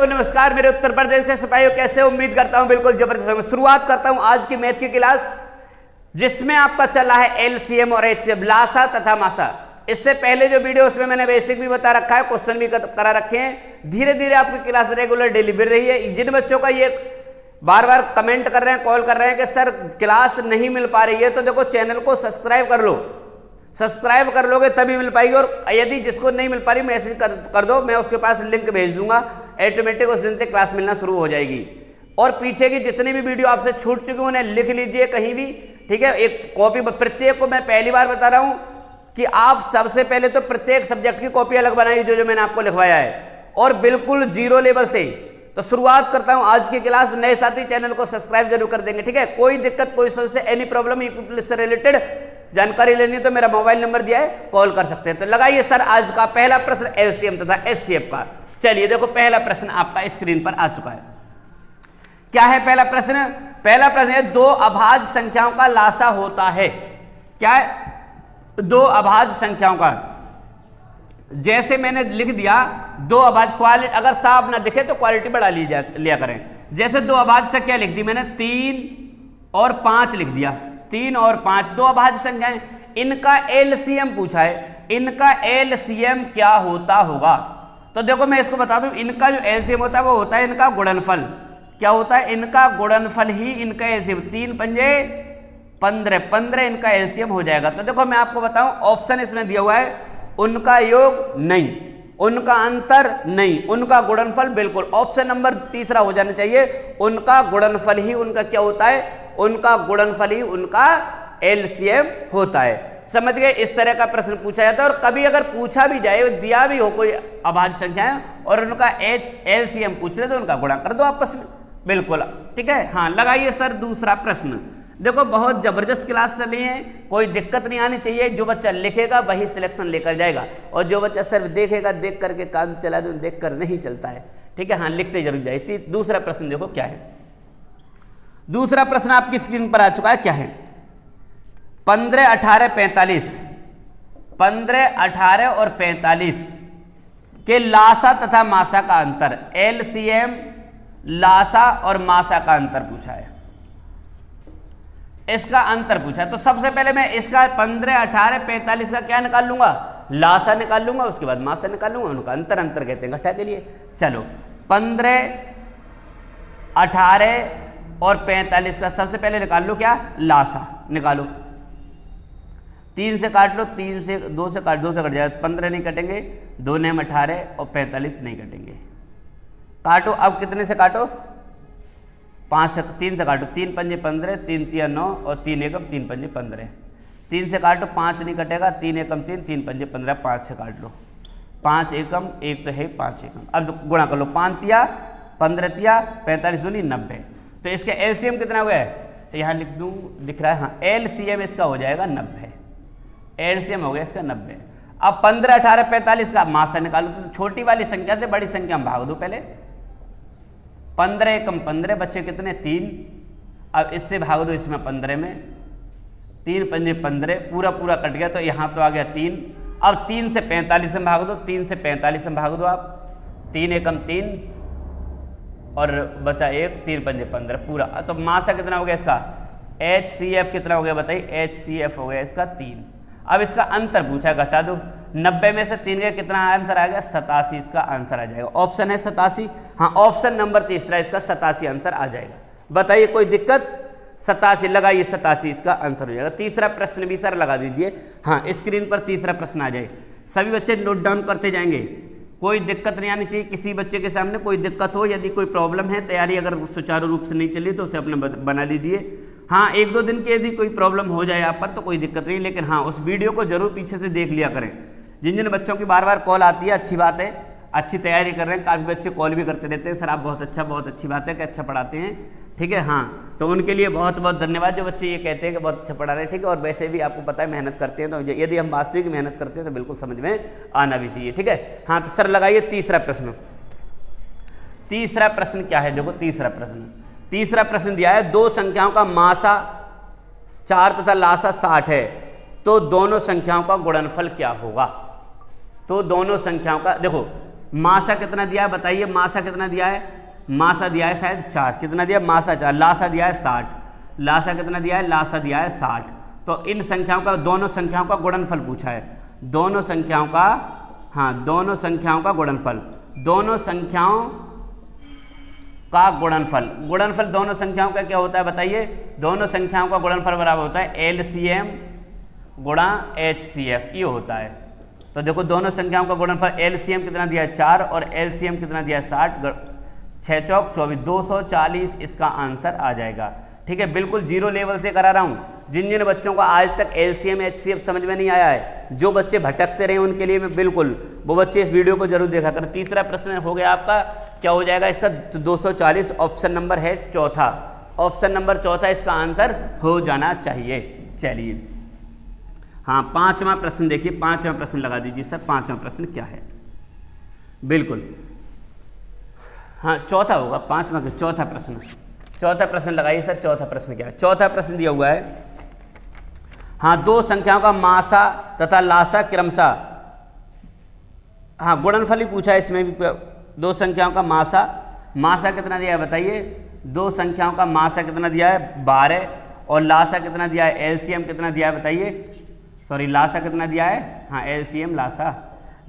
को नमस्कार। मेरे उत्तर प्रदेश से सिपाहियों, कैसे उम्मीद करता हूं बिल्कुल जबरदस्त होंगे। शुरुआत करता हूं आज की मैथ की क्लास, जिसमें आपका चला है एलसीएम और एचसीएफ, लासा तथा मासा। इससे पहले जो वीडियो उसमें मैंने बेसिक भी बता रखा है, क्वेश्चन भी करा रखे हैं। धीरे धीरे आपकी क्लास रेगुलर डेली बढ़ रही है। जिन बच्चों का ये बार बार कमेंट कर रहे हैं, कॉल कर रहे हैं कि सर क्लास नहीं मिल पा रही है, तो देखो चैनल को सब्सक्राइब कर लो। सब्सक्राइब कर लोगे तभी मिल पाएगी। और यदि जिसको नहीं मिल पा रही मैसेज कर दो, मैं उसके पास लिंक भेज दूंगा, ऑटोमेटिक उस दिन से क्लास मिलना शुरू हो जाएगी। और पीछे की जितनी भी वीडियो आपसे छूट चुकी उन्हें लिख लीजिए कहीं भी, ठीक है। एक कॉपी प्रत्येक को, मैं पहली बार बता रहा हूं कि आप सबसे पहले तो प्रत्येक सब्जेक्ट की कॉपी अलग बनाइए, जो मैंने आपको लिखवाया है, और बिल्कुल जीरो लेवल से। तो शुरुआत करता हूं आज की क्लास। नए साथी चैनल को सब्सक्राइब जरूर कर देंगे, ठीक है। कोई दिक्कत, कोई समस्या, एनी प्रॉब्लम से रिलेटेड जानकारी लेनी है तो मेरा मोबाइल नंबर दिया है, कॉल कर सकते हैं। तो लगाइए सर आज का पहला प्रश्न एलसीएम तथा एचसीएफ का। चलिए देखो, पहला प्रश्न आपका स्क्रीन पर आ चुका है। क्या है पहला प्रश्न? पहला प्रश्न है, दो अभाज्य संख्याओं का लासा होता है। क्या है? दो अभाज्य संख्याओं का। जैसे मैंने लिख दिया दो अभाज्य, क्वालिटी अगर साफ ना दिखे तो क्वालिटी बढ़ा लिया करें। जैसे दो अभाज्य संख्या लिख दी मैंने, 3 और 5 लिख दिया। 3 और 5 दो अभाज्य संख्याएं, इनका एलसीएम पूछा है। इनका एलसीएम क्या होता होगा? तो देखो मैं इसको बता दूं, इनका जो एलसीएम होता है वो होता है इनका गुणनफल। क्या होता है? इनका गुणनफल ही इनका एलसीएम। 3 पंजे 15, 15 इनका एलसीएम हो जाएगा। तो देखो मैं आपको बताऊं, ऑप्शन इसमें दिया हुआ है, उनका योग नहीं, उनका अंतर नहीं, उनका गुणनफल बिल्कुल। ऑप्शन नंबर तीसरा हो जाना चाहिए, उनका गुणनफल ही उनका क्या होता है? उनका गुणनफल ही उनका एलसीएम होता है। समझ गए? इस तरह का प्रश्न पूछा जाता है। और कभी अगर पूछा भी जाए, दिया भी हो कोई अभाज्य संख्या है और उनका एलसीएम पूछ रहे तो उनका गुणा कर दो आपस में, बिल्कुल, ठीक है। हाँ, लगाइए सर दूसरा प्रश्न। देखो बहुत जबरदस्त क्लास चली है, कोई दिक्कत नहीं आनी चाहिए। जो बच्चा लिखेगा वही सिलेक्शन लेकर जाएगा, और जो बच्चा सिर्फ देखेगा, देख करके काम चला दो, देख कर नहीं चलता है, ठीक है। हाँ, लिखते जरूर जाइए। दूसरा प्रश्न देखो क्या है। दूसरा प्रश्न आपकी स्क्रीन पर आ चुका है। क्या है? 15, 18, 45। 15, 18 और 45 के लासा तथा मासा का अंतर। एलसीएम, लासा और मासा का अंतर पूछा है, इसका अंतर पूछा है। तो सबसे पहले मैं इसका 15, 18, 45 का क्या निकाल लूंगा? लासा निकाल लूंगा, उसके बाद मासा निकाल लूंगा। उनका अंतर कहते हैं घटा के लिए। चलो 15, 18 और 45 का सबसे पहले निकाल लो क्या? लासा निकालो। 3 से काट लो, 3 से 2 से काट, 2 से कट जाएगा, 15 नहीं कटेंगे, 2 नेम 18 और 45 नहीं कटेंगे। काटो, अब कितने से काटो? 5 से, 3 से काटो, 3 पंजे 15, 3 तिया 9 और 3 एकम 3 पंजे 15। 3 से काटो, 5 नहीं कटेगा, 3 एकम 3, 3 पंजे 15, 5 से काट लो, 5 एकम 1 तो है 5 एकम। अब गुणा कर लो, 5 तिया 15 तिया 45 दूनी 90। तो इसका एलसीएम कितना हुआ है? तो यहाँ लिख दूँ, दिख रहा है, हाँ, एलसीएम इसका हो जाएगा 90। एलसीएम हो गया इसका 90। अब 15, 18, 45 का मासा निकालो। तो छोटी वाली संख्या से बड़ी संख्या में भाग दो पहले। 15 एकम 15, बच्चे कितने? 3। अब इससे भाग दो इसमें 15 में, 3 पंजे 15, पूरा पूरा कट गया, तो यहाँ तो आ गया 3। अब 3 से 45 में भाग दो, 3 से 45 में भाग दो आप, 3 एकम 3 और बचा 1, 3 पंजे 15 पूरा। तो मासा कितना हो गया इसका? एचसीएफ कितना हो गया बताइए? एचसीएफ हो गया इसका 3। अब इसका अंतर पूछा है, घटा दो। 90 में से 3 का कितना आंसर आ गया? 87 इसका आंसर आ जाएगा। ऑप्शन है 87। हाँ, ऑप्शन नंबर तीसरा इसका 87 आंसर आ जाएगा। बताइए कोई दिक्कत? 87 लगाइए, 87 इसका आंसर हो जाएगा। तीसरा प्रश्न भी सर लगा दीजिए। हाँ, स्क्रीन पर तीसरा प्रश्न आ जाए, सभी बच्चे नोट डाउन करते जाएंगे। कोई दिक्कत नहीं आनी चाहिए किसी बच्चे के सामने। कोई दिक्कत हो, यदि कोई प्रॉब्लम है, तैयारी अगर सुचारू रूप से नहीं चली तो उसे अपने बना लीजिए। हाँ, 1-2 दिन की यदि कोई प्रॉब्लम हो जाए आप पर तो कोई दिक्कत नहीं, लेकिन हाँ उस वीडियो को जरूर पीछे से देख लिया करें। जिन जिन बच्चों की बार बार कॉल आती है, अच्छी बात है, अच्छी तैयारी कर रहे हैं। काफ़ी बच्चे कॉल भी करते रहते हैं, सर आप बहुत अच्छा, बहुत अच्छी बात है कि अच्छा पढ़ाते हैं, ठीक है। हाँ, तो उनके लिए बहुत बहुत धन्यवाद जो बच्चे ये कहते हैं कि बहुत अच्छा पढ़ा रहे हैं, ठीक है। और वैसे भी आपको पता है मेहनत करते हैं, तो यदि हम वास्तविक मेहनत करते हैं तो बिल्कुल समझ में आना भी चाहिए, ठीक है। हाँ, तो सर लगाइए तीसरा प्रश्न। तीसरा प्रश्न क्या है? देखो तीसरा प्रश्न दिया है, दो संख्याओं का मासा 4 तथा लासा 60 है, तो दोनों संख्याओं का गुणनफल क्या होगा? तो दोनों संख्याओं का, देखो मासा कितना दिया है बताइए, मासा कितना दिया है, मासा दिया है शायद 4, कितना दिया मासा 4, लासा दिया है 60, लासा कितना दिया है, लासा दिया है 60। तो इन संख्याओं का, दोनों संख्याओं का गुणनफल पूछा है, दोनों संख्याओं का, हाँ दोनों संख्याओं का गुणनफल, दोनों संख्याओं का गुणनफल, गुणनफल दोनों संख्याओं का क्या होता है बताइए, दोनों संख्याओं का गुणनफल बराबर होता है LCM गुणा HCF, ये होता है। तो देखो दोनों संख्याओं का गुणनफल LCM कितना दिया है 4 और LCM कितना दिया है 60, 6 चौक 24, 240 इसका आंसर आ जाएगा। ठीक है, बिल्कुल जीरो लेवल से करा रहा हूँ। जिन जिन बच्चों को आज तक LCM HCF समझ में नहीं आया है, जो बच्चे भटकते रहे उनके लिए मैं बिल्कुल, वो बच्चे इस वीडियो को जरूर देखा करें। तीसरा प्रश्न हो गया आपका, क्या हो जाएगा इसका 240, ऑप्शन नंबर है चौथा, ऑप्शन नंबर चौथा इसका आंसर हो जाना चाहिए। चलिए हाँ, पांचवा प्रश्न देखिए, पांचवा प्रश्न लगा दीजिए सर, पांचवा प्रश्न क्या है, बिल्कुल हाँ चौथा होगा, पांचवा का चौथा प्रश्न, चौथा प्रश्न लगाइए सर, चौथा प्रश्न क्या है। चौथा प्रश्न दिया हुआ है, हाँ दो संख्याओं का मासा तथा लासा क्रमशः, हाँ गुणनफल ही पूछा है इसमें भी, दो संख्याओं का मासा, मासा कितना दिया है बताइए, दो संख्याओं का मासा कितना दिया है 12 और लासा कितना दिया है, LCM कितना दिया है बताइए, सॉरी लासा कितना दिया है, हाँ LCM लासा,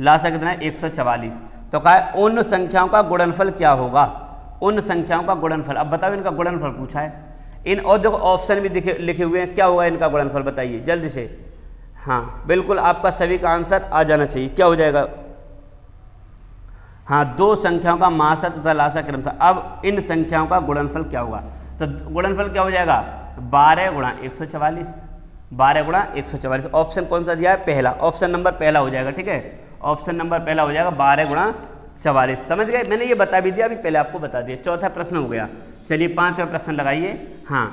लासा कितना है 144। तो कहा है उन संख्याओं का गुणनफल क्या होगा, उन संख्याओं का गुणनफल। अब बताओ इनका गुणनफल पूछा है, इन और देखो ऑप्शन भी लिखे हुए हैं, क्या होगा इनका गुणनफल बताइए जल्दी से। हाँ बिल्कुल आपका सभी का आंसर आ जाना चाहिए, क्या हो जाएगा, हाँ दो संख्याओं का मासा तथा लासा क्रमशः। अब इन संख्याओं का गुणनफल क्या होगा, तो गुणनफल क्या हो जाएगा 12 गुणा 144, 12 गुणा 144। ऑप्शन कौन सा दिया है, पहला, ऑप्शन नंबर पहला हो जाएगा। ठीक है, ऑप्शन नंबर पहला हो जाएगा 12 गुणा 44। समझ गए, मैंने ये बता भी दिया, अभी पहले आपको बता दिया। चौथा प्रश्न हो गया। चलिए पांचवा प्रश्न लगाइए। हाँ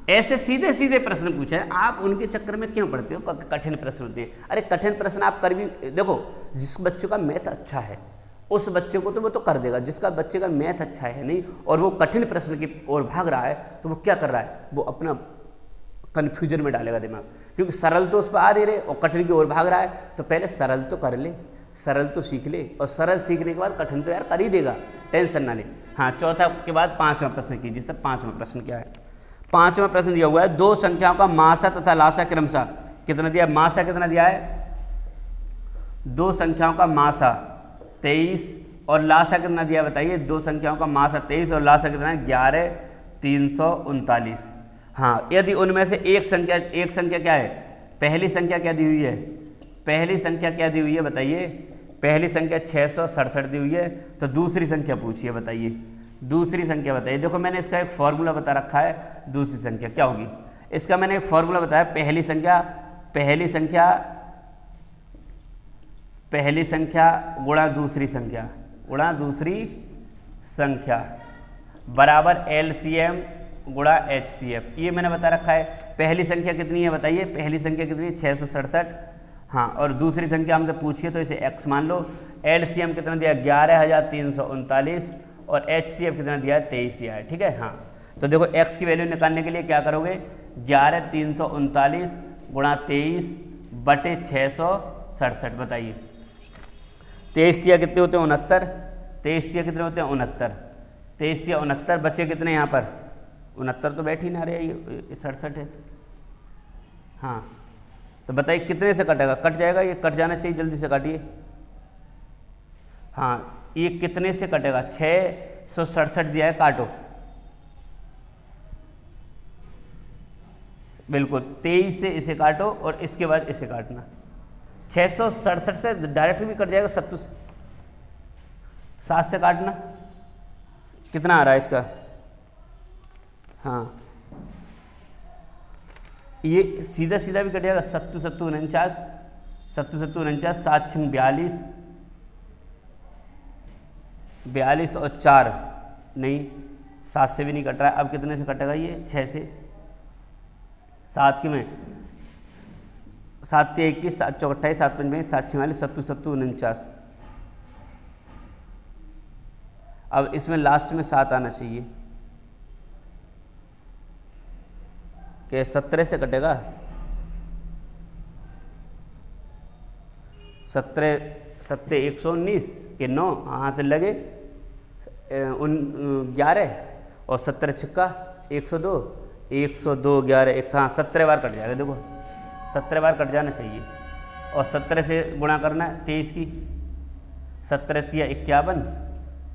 ऐसे सीधे सीधे प्रश्न पूछे, आप उनके चक्कर में क्यों पढ़ते हो, कठिन प्रश्न होते हैं। अरे कठिन प्रश्न आप कर भी देखो, जिस बच्चों का मैथ अच्छा है उस बच्चे को तो वो तो कर देगा, जिसका बच्चे का मैथ अच्छा है नहीं और वो कठिन प्रश्न की ओर भाग रहा है, तो वो क्या कर रहा है, वो अपना कन्फ्यूजन में डालेगा दिमाग, क्योंकि सरल तो उस पर आ नहीं रहे और कठिन की ओर भाग रहा है। तो पहले सरल तो कर ले, सरल तो सीख ले, और सरल सीखने के बाद कठिन तो यार कर ही देगा, टेंशन ना ले। हाँ चौथा के बाद पांचवा प्रश्न कीजिए सर। पांचवा प्रश्न क्या है, पांचवा प्रश्न दिया हुआ है, दो संख्याओं का मासा तथा लासा क्रमशः कितना दिया, मासा कितना दिया है, दो संख्याओं का मासा 23 और लासा कितना दिया बताइए, दो संख्याओं का मासा 23 और लासा कितना है 11 339। हाँ यदि उनमें से एक संख्या क्या है, पहली संख्या क्या दी हुई है, पहली संख्या क्या दी हुई है बताइए, पहली संख्या 667 दी हुई है, तो दूसरी संख्या पूछिए बताइए, दूसरी संख्या बताइए। देखो मैंने इसका एक फॉर्मूला बता रखा है, दूसरी संख्या क्या होगी, इसका मैंने एक फॉर्मूला बताया, पहली संख्या गुणा दूसरी संख्या बराबर LCM गुणा HCF, ये मैंने बता रखा है। पहली संख्या कितनी है बताइए, पहली संख्या कितनी है 667, हाँ और दूसरी संख्या हमसे पूछिए तो इसे x मान लो। LCM कितना दिया 11339 और HCF कितना दिया 23 दिया है। ठीक है, हाँ तो देखो x की वैल्यू निकालने के लिए क्या करोगे, 11339 गुणा 23 बटे 667 बताइए, 23 दिया कितने होते हैं 69, 23 दिया कितने होते हैं 69, 23 दिया 69, बच्चे कितने यहाँ पर 69 तो बैठ ही ना रहे, ये 67 है। हाँ तो बताइए कितने से कटेगा, कट जाएगा, ये कट जाना चाहिए, जल्दी से काटिए। हाँ ये कितने से कटेगा, 667 दिया है, काटो बिल्कुल, 23 से इसे काटो और इसके बाद इसे काटना, 667 से डायरेक्ट भी कट जाएगा, 7 से काटना, कितना आ रहा है इसका, हाँ ये सीधा सीधा भी कट जाएगा, 7 7 49, 7 7 49, 7 6 42 और 4 नहीं, 7 से भी नहीं कट रहा है। अब कितने से कटेगा ये, 6 से, 7 के में 7 के 21, 7 चौक 28, 7 5 7 46, 7 7 49। अब इसमें लास्ट में 7 आना चाहिए, कि 17 से कटेगा, 17 119 कि 9, हाँ से लगे 11 और 17 छिक्का 102, 102 11 100, हाँ 17 बार कट जाएगा। देखो 17 बार कट जाना चाहिए और 17 से गुणा करना है 23 की, 17 तिया 51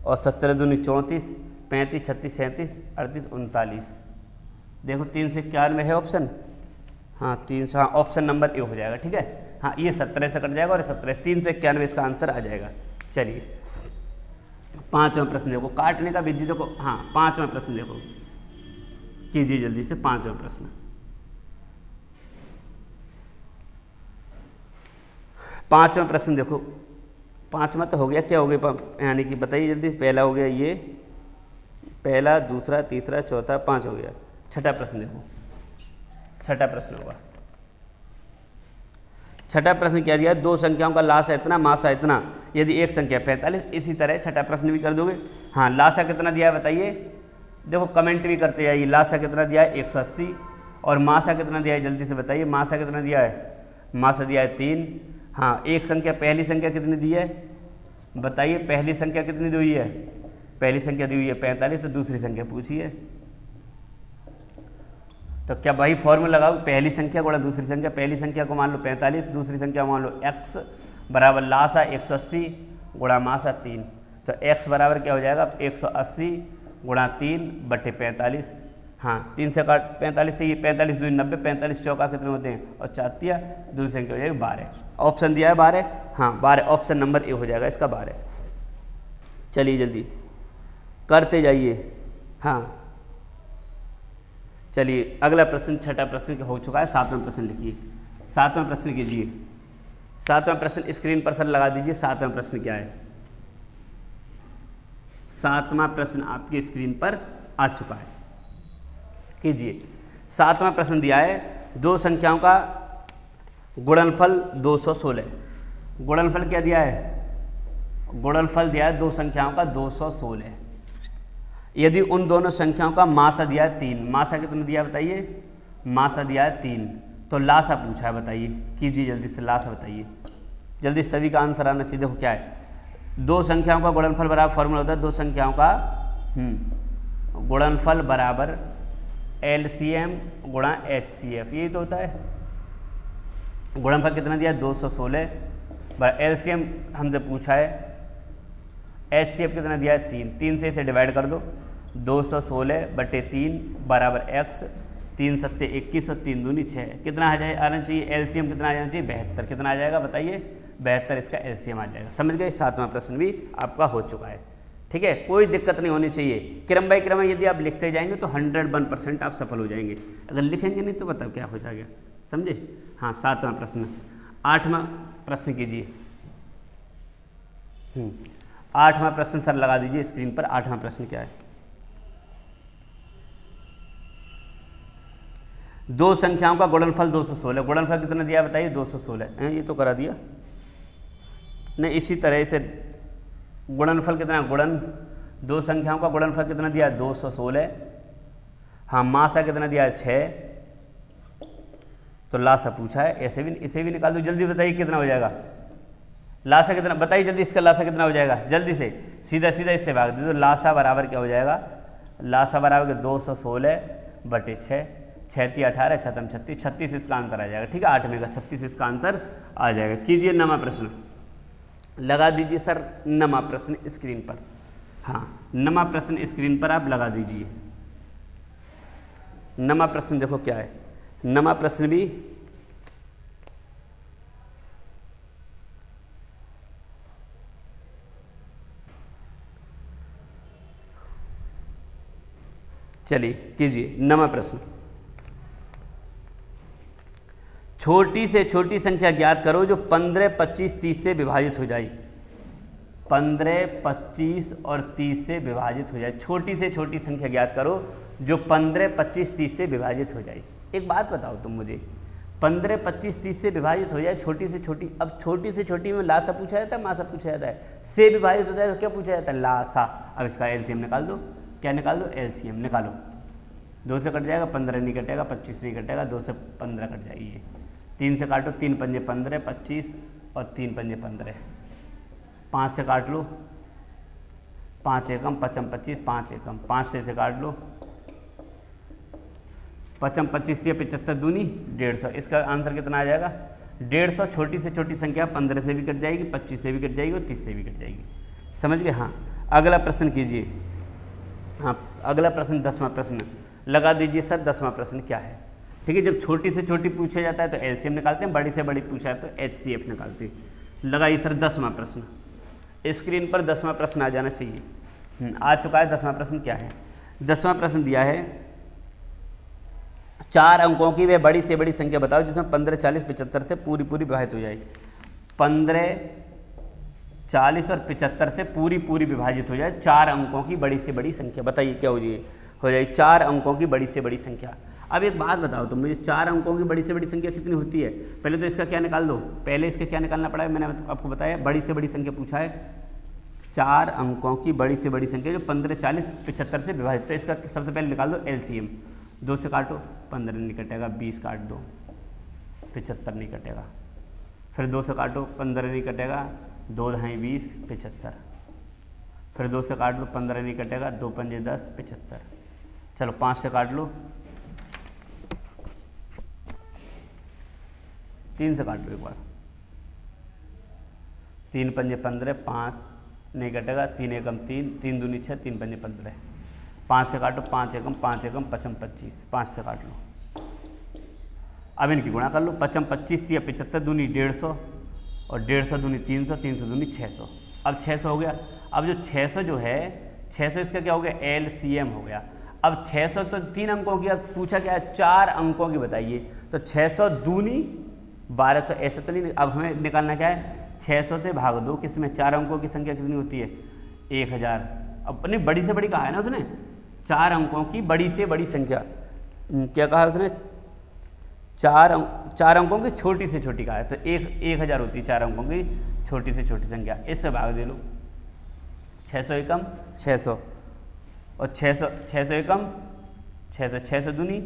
और 17 दूनी 34, 35 36 37 38 39। देखो 3 से 91 है ऑप्शन, हाँ 300, हाँ ऑप्शन नंबर ए हो जाएगा। ठीक है, हाँ ये 17 से कट जाएगा और 17 से 391 इसका आंसर आ जाएगा। चलिए 5वां प्रश्न देखो, काटने का विधि देखो, हाँ 5वां प्रश्न देखो, कीजिए जल्दी से 5वां प्रश्न। 5वां प्रश्न देखो, 5वां तो हो गया, क्या हो गया यानी कि बताइए जल्दी। पहला हो गया ये, पहला, दूसरा, तीसरा, चौथा, 5 हो गया। छठा प्रश्न देखो, छठा प्रश्न होगा। छठा प्रश्न क्या दिया, 2 संख्याओं का लासा इतना मासा इतना, यदि एक संख्या 45। इसी तरह छठा प्रश्न भी कर दोगे। हाँ लासा कितना दिया है बताइए, देखो कमेंट भी करते जाइए। लासा कितना दिया है 180 और मासा कितना दिया है जल्दी से बताइए। मासा कितना दिया है, मासा दिया है 3। हाँ एक संख्या, पहली संख्या कितनी दी है बताइए, पहली संख्या कितनी दी हुई है, पहली संख्या दी हुई है 45, तो दूसरी संख्या पूछिए। तो क्या वही फॉर्मूला लगाओ, पहली संख्या गुणा दूसरी संख्या। पहली संख्या को मान लो 45, दूसरी संख्या मान लो x बराबर लासा 180 गुणा मासा 3। तो x बराबर क्या हो जाएगा 180 गुणा 3 बटे 45। हाँ 3 से काट 45 से, ये 45 2 90, 45 चौका कितने होते हैं और 4 तिया, दूसरी संख्या हो जाएगी 12। ऑप्शन दिया है 12, हाँ 12 ऑप्शन नंबर ए हो जाएगा इसका 12। चलिए जल्दी करते जाइए। हाँ चलिए अगला प्रश्न, छठा प्रश्न हो चुका है। 7वां प्रश्न लिखिए, 7वां प्रश्न कीजिए। 7वां प्रश्न स्क्रीन पर सर लगा दीजिए। 7वां प्रश्न क्या है, 7वां प्रश्न आपकी स्क्रीन पर आ चुका है, कीजिए। 7वां प्रश्न दिया है, 2 संख्याओं का गुणनफल 216। गुणनफल क्या दिया है, गुणनफल दिया है 2 संख्याओं का 216। यदि उन दोनों संख्याओं का मासा दिया है 3, मासा कितना दिया बताइए, मासा दिया है 3, तो लासा पूछा है बताइए। कीजिए जल्दी से लासा बताइए, जल्दी सभी का आंसर आना चाहिए। देखो क्या है, 2 संख्याओं का गुणनफल बराबर, फॉर्मूला होता है 2 संख्याओं का गुणनफल बराबर LCM गुणा HCF, यही तो होता है। गुणनफल कितना दिया 216, LCM हमसे पूछा है, HCF कितना दिया है 3, 3 से इसे डिवाइड कर दो, 216 बटे 3 बराबर x, 3 सत्ते 21 और 3 दूनी 6। कितना आ जाए आना चाहिए, LCM कितना आ जाना चाहिए 72। कितना आ जाएगा बताइए 72, इसका LCM आ जाएगा। समझ गए, 7वां प्रश्न भी आपका हो चुका है। ठीक है, कोई दिक्कत नहीं होनी चाहिए। क्रम बाई क्रम यदि आप लिखते जाएंगे तो 101% आप सफल हो जाएंगे। अगर लिखेंगे नहीं तो बताओ क्या हो जाएगा, समझे। हाँ 7वां प्रश्न। 8वां प्रश्न कीजिए। 8वां प्रश्न सर लगा दीजिए स्क्रीन पर। 8वां प्रश्न क्या है, 2 संख्याओं का गुणनफल 216। गुणनफल कितना दिया बताइए 216, ये तो करा दिया नहीं। इसी तरह से गुणनफल कितना, गुणन 2 संख्याओं का गुणनफल कितना दिया 216। हाँ मासा कितना दिया है 6, तो लासा पूछा है। ऐसे भी, इसे भी निकाल दो, जल्दी बताइए कितना हो जाएगा लासा कितना, बताइए जल्दी इसका लासा कितना हो जाएगा, जल्दी से सीधा सीधा इससे भाग दे। तो लासा बराबर क्या हो जाएगा, लासा बराबर 216 बटे 6, 6 × 18 6 × 36, 36 इसका आंसर आ जाएगा। ठीक है, 8वें का 36 इसका आंसर आ जाएगा। कीजिए 9वां प्रश्न, लगा दीजिए सर 9वां प्रश्न स्क्रीन पर। हाँ 9वां प्रश्न स्क्रीन पर आप लगा दीजिए। 9वां प्रश्न देखो क्या है, 9वां प्रश्न भी चलिए कीजिए। 9वां प्रश्न, छोटी से छोटी संख्या ज्ञात करो जो 15, 25, 30 से विभाजित हो जाए। 15, 25 और 30 से विभाजित हो जाए। छोटी से छोटी संख्या ज्ञात करो जो 15, 25, 30 से विभाजित हो जाए। एक बात बताओ तुम मुझे, 15, 25, 30 से विभाजित हो जाए, छोटी से छोटी। अब छोटी से छोटी में लासा पूछा जाता है, मासा पूछा जाता है। से विभाजित हो जाए तो क्या पूछा जाता है, लासा। अब इसका एलसीएम निकाल दो। क्या निकाल दो, एलसीएम निकालो। 2 से कट जाएगा, 15 नहीं कटेगा, 25 नहीं कटेगा, 2 से 15 कट जाएगी। 3 से काटो, 3 पंजे 15, 25 और 3 पंजे 15, 5 से काट लो, 5 एकम 5 25, 5 एकम 5 से काट लो, 5 25 या 75 दूनी 150। इसका आंसर कितना आ जाएगा 150। छोटी से छोटी संख्या 15 से भी कट जाएगी, 25 से भी कट जाएगी और 30 से भी कट जाएगी। समझ गए? हाँ, अगला प्रश्न कीजिए। हाँ, अगला प्रश्न 10वां प्रश्न लगा दीजिए। सर 10वां प्रश्न क्या है? ठीक है, जब छोटी से छोटी पूछा जाता है तो एलसीएम निकालते हैं, बड़ी से बड़ी पूछा है तो एचसीएफ निकालते हैं। लगाइए सर 10वां प्रश्न। स्क्रीन पर 10वां प्रश्न आ जाना चाहिए। आ चुका है 10वां प्रश्न। क्या है 10वां प्रश्न? दिया है 4 अंकों की वह बड़ी से बड़ी संख्या बताओ जिसमें 15, 40, 75 से पूरी विभाजित हो जाए। 15, 40 और 75 से पूरी विभाजित हो जाए। 4 अंकों की बड़ी से बड़ी संख्या बताइए क्या हो जाए 4 अंकों की बड़ी से बड़ी संख्या। अब एक बात बताओ तुम मुझे, 4 अंकों की बड़ी से बड़ी संख्या कितनी होती है? पहले तो इसका क्या निकाल दो, पहले इसका क्या निकालना पड़ा है, मैंने आपको बताया। बड़ी से बड़ी संख्या पूछा है, 4 अंकों की बड़ी से बड़ी संख्या जो 15, 40, 75 से विभाजित। तो इसका सबसे पहले निकाल दो एलसीएम। 2 से काटो, 15 नहीं कटेगा, 20 काट दो, 75 नहीं कटेगा। फिर 2 से काटो, 15 नहीं कटेगा, 2 ढाई 20, 75। फिर 2 से काट लो, 15 नहीं कटेगा, 2 पंजे 10, 75। चलो 5 से काट लो, 3 से काट लो एक बार, 3 पंजे 15, 5 नहीं कटेगा, 3 एकम 3, 3 दूनी 6, 3 पंजे 15। 5 से काटो, 5 एकम 5 एकम 55 25, 5 से काट लो। अब इनकी गुणा कर लो, 55 25 या 75 दूनी 150 और 150 दूनी 300, 300 दूनी 600। अब 600 हो गया। अब जो 600 जो है 600 इसका क्या हो गया एलसीएम हो गया। अब 600 तो 3 अंकों की, अब पूछा क्या है 4 अंकों की बताइए। तो 600 दूनी 1200, ऐसे तो नहीं। अब हमें निकालना क्या है 600 से भाग दो, किसमें 4 अंकों की संख्या कितनी होती है 1000। अपनी बड़ी से बड़ी कहा है ना उसने, 4 अंकों की बड़ी से बड़ी संख्या। क्या कहा उसने 4 अंकों की छोटी से छोटी कहा है। तो 1000 होती है 4 अंकों की छोटी से छोटी संख्या। इससे भाग दे लो, 600 एकम 600 और 600 एकम 600, 600 दूनी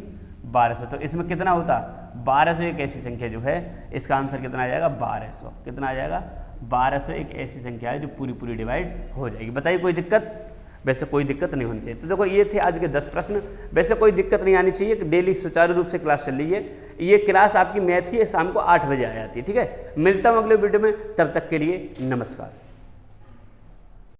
1200। तो इसमें कितना होता 1200। एक ऐसी संख्या जो है इसका आंसर कितना आ जाएगा 1200। कितना आ जाएगा 1200 एक ऐसी संख्या है जो पूरी डिवाइड हो जाएगी। बताइए कोई दिक्कत? वैसे कोई दिक्कत नहीं होनी चाहिए। तो देखो ये थे आज के 10 प्रश्न। वैसे कोई दिक्कत नहीं आनी चाहिए, डेली सुचारू रूप से क्लास चल रही है। ये क्लास आपकी मैथ की शाम को 8 बजे आ जाती है। ठीक है, मिलता हूँ अगले वीडियो में, तब तक के लिए नमस्कार।